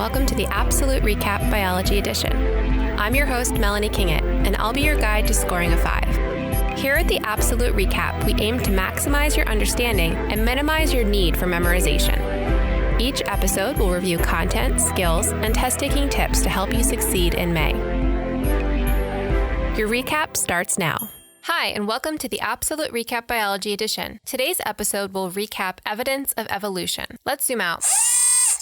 welcome to the Absolute Recap Biology Edition. I'm your host, Melanie Kingett, and I'll be your guide to scoring a 5. Here at the Absolute Recap, we aim to maximize your understanding and minimize your need for memorization. Each episode will review content, skills, and test-taking tips to help you succeed in May. Your recap starts now. Hi, and welcome to the Absolute Recap Biology Edition. Today's episode will recap evidence of evolution. Let's zoom out.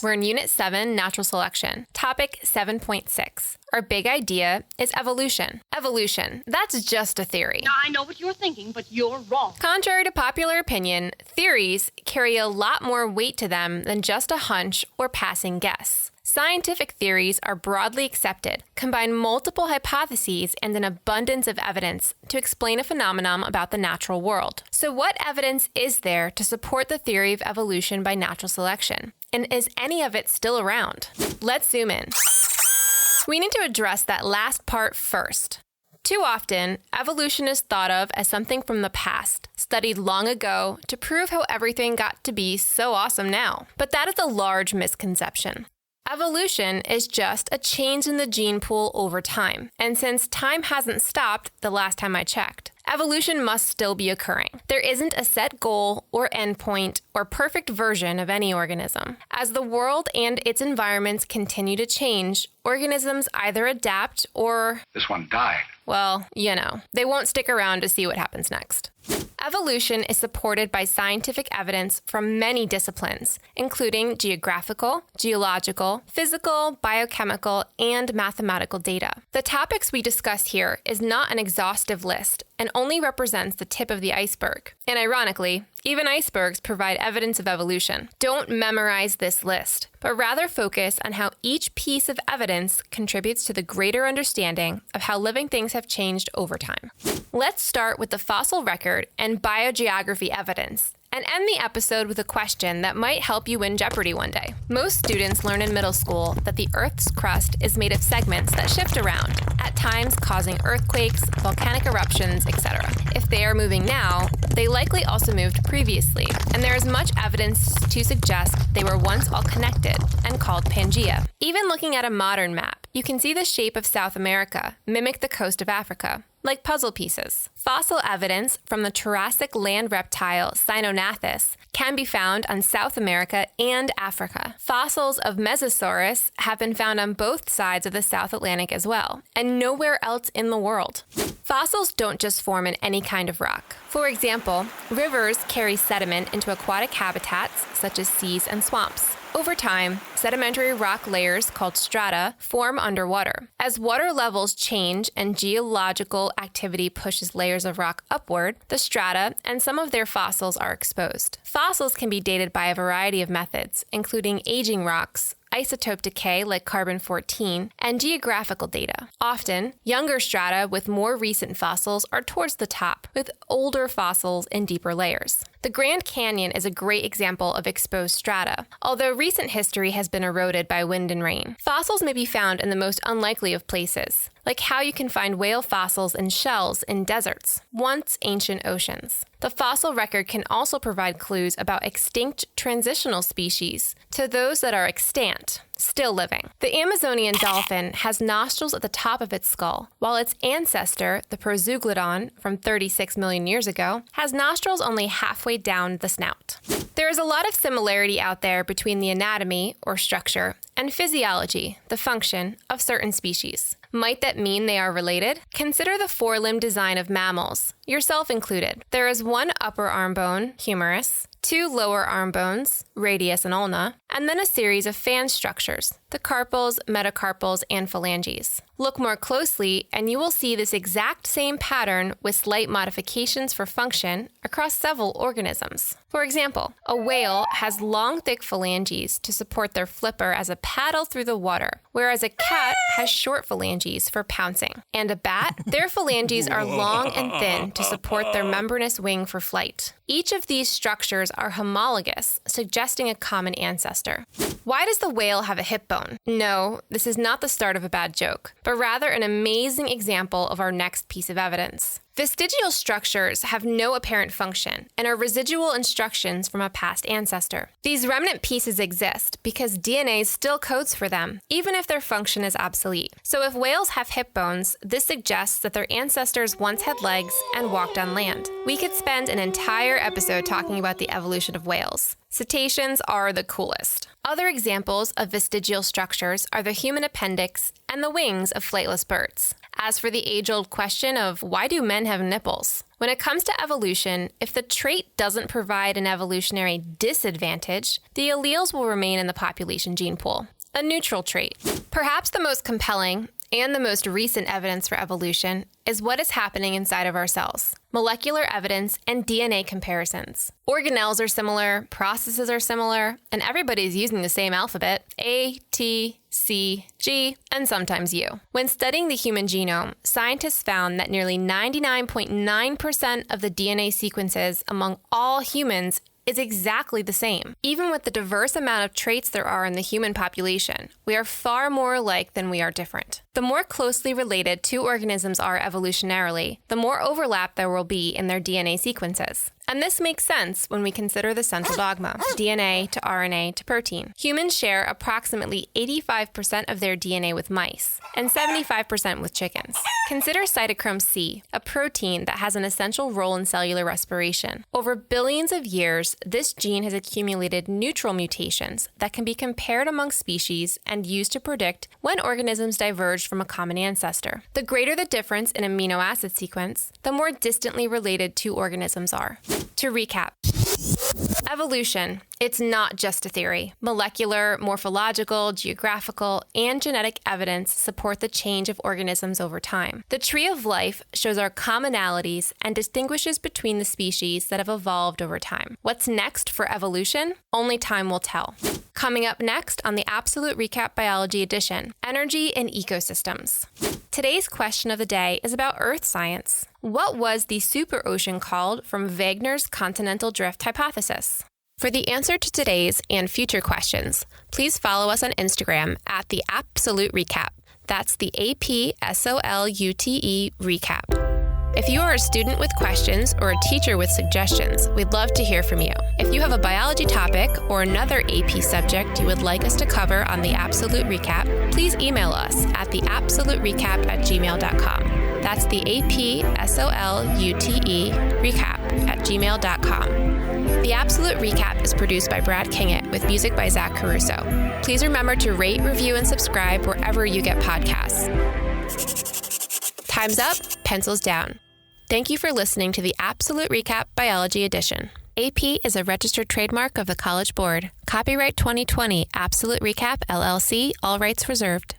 We're in Unit 7, Natural Selection. Topic 7.6. Our big idea is evolution. Evolution, that's just a theory. Now, I know what you're thinking, but you're wrong. Contrary to popular opinion, theories carry a lot more weight to them than just a hunch or passing guess. Scientific theories are broadly accepted, combine multiple hypotheses and an abundance of evidence to explain a phenomenon about the natural world. So what evidence is there to support the theory of evolution by natural selection? And is any of it still around? Let's zoom in. We need to address that last part first. Too often, evolution is thought of as something from the past, studied long ago to prove how everything got to be so awesome now. But that is a large misconception. Evolution is just a change in the gene pool over time. And since time hasn't stopped the last time I checked, evolution must still be occurring. There isn't a set goal or endpoint or perfect version of any organism. As the world and its environments continue to change, organisms either adapt or... This one died. Well, they won't stick around to see what happens next. Evolution is supported by scientific evidence from many disciplines, including geographical, geological, physical, biochemical, and mathematical data. The topics we discuss here is not an exhaustive list and only represents the tip of the iceberg. And ironically, even icebergs provide evidence of evolution. Don't memorize this list, but rather focus on how each piece of evidence contributes to the greater understanding of how living things have changed over time. Let's start with the fossil record and biogeography evidence, and end the episode with a question that might help you win Jeopardy one day. Most students learn in middle school that the Earth's crust is made of segments that shift around, at times causing earthquakes, volcanic eruptions, etc. If they are moving now, they likely also moved previously, and there is much evidence to suggest they were once all connected and called Pangea. Even looking at a modern map, you can see the shape of South America mimic the coast of Africa, like puzzle pieces. Fossil evidence from the Jurassic land reptile Cynonathus can be found on South America and Africa. Fossils of Mesosaurus have been found on both sides of the South Atlantic as well, and nowhere else in the world. Fossils don't just form in any kind of rock. For example, rivers carry sediment into aquatic habitats such as seas and swamps. Over time, sedimentary rock layers called strata form underwater. As water levels change and geological activity pushes layers of rock upward, the strata and some of their fossils are exposed. Fossils can be dated by a variety of methods, including aging rocks, isotope decay like carbon-14, and geographical data. Often, younger strata with more recent fossils are towards the top, with older fossils in deeper layers. The Grand Canyon is a great example of exposed strata, although recent history has been eroded by wind and rain. Fossils may be found in the most unlikely of places, like how you can find whale fossils and shells in deserts, once ancient oceans. The fossil record can also provide clues about extinct transitional species to those that are extant, still living. The Amazonian dolphin has nostrils at the top of its skull, while its ancestor, the Proseuglodon from 36 million years ago, has nostrils only halfway down the snout. There is a lot of similarity out there between the anatomy, or structure, and physiology, the function, of certain species. Might that mean they are related? Consider the four-limb design of mammals, yourself included. There is one upper arm bone, humerus, two lower arm bones, radius and ulna, and then a series of fan structures, the carpals, metacarpals, and phalanges. Look more closely, and you will see this exact same pattern with slight modifications for function across several organisms. For example, a whale has long, thick phalanges to support their flipper as a paddle through the water, whereas a cat has short phalanges for pouncing. And a bat, their phalanges are long and thin to support their membranous wing for flight. Each of these structures are homologous, suggesting a common ancestor. Why does the whale have a hip bone? No, this is not the start of a bad joke, but rather an amazing example of our next piece of evidence. Vestigial structures have no apparent function and are residual instructions from a past ancestor. These remnant pieces exist because DNA still codes for them, even if their function is obsolete. So if whales have hip bones, this suggests that their ancestors once had legs and walked on land. We could spend an entire episode talking about the evolution of whales. Cetaceans are the coolest. Other examples of vestigial structures are the human appendix and the wings of flightless birds. As for the age-old question of why do men have nipples? When it comes to evolution, if the trait doesn't provide an evolutionary disadvantage, the alleles will remain in the population gene pool, a neutral trait. Perhaps the most compelling and the most recent evidence for evolution is what is happening inside of our cells. Molecular evidence and DNA comparisons. Organelles are similar, processes are similar, and everybody's using the same alphabet, A, T, C, G, and sometimes U. When studying the human genome, scientists found that nearly 99.9% of the DNA sequences among all humans is exactly the same. Even with the diverse amount of traits there are in the human population, we are far more alike than we are different. The more closely related two organisms are evolutionarily, the more overlap there will be in their DNA sequences. And this makes sense when we consider the central dogma, DNA to RNA to protein. Humans share approximately 85% of their DNA with mice and 75% with chickens. Consider cytochrome C, a protein that has an essential role in cellular respiration. Over billions of years, this gene has accumulated neutral mutations that can be compared among species and used to predict when organisms diverged from a common ancestor. The greater the difference in amino acid sequence, the more distantly related two organisms are. To recap, evolution, it's not just a theory. Molecular, morphological, geographical, and genetic evidence support the change of organisms over time. The tree of life shows our commonalities and distinguishes between the species that have evolved over time. What's next for evolution? Only time will tell. Coming up next on the Absolute Recap Biology Edition, energy and ecosystems. Today's question of the day is about Earth science. What was the superocean called from Wegener's continental drift hypothesis? For the answer to today's and future questions, please follow us on Instagram at TheApsoluteRecap. That's the APsolute recap. If you are a student with questions or a teacher with suggestions, we'd love to hear from you. If you have a biology topic or another AP subject you would like us to cover on the Absolute Recap, please email us at TheApsoluteRecap@gmail.com. That's the APsolute@gmail.com. The Absolute Recap is produced by Brad Kingett with music by Zach Caruso. Please remember to rate, review, and subscribe wherever you get podcasts. Time's up, pencils down. Thank you for listening to the Absolute Recap Biology Edition. AP is a registered trademark of the College Board. Copyright 2020, Absolute Recap, LLC, all rights reserved.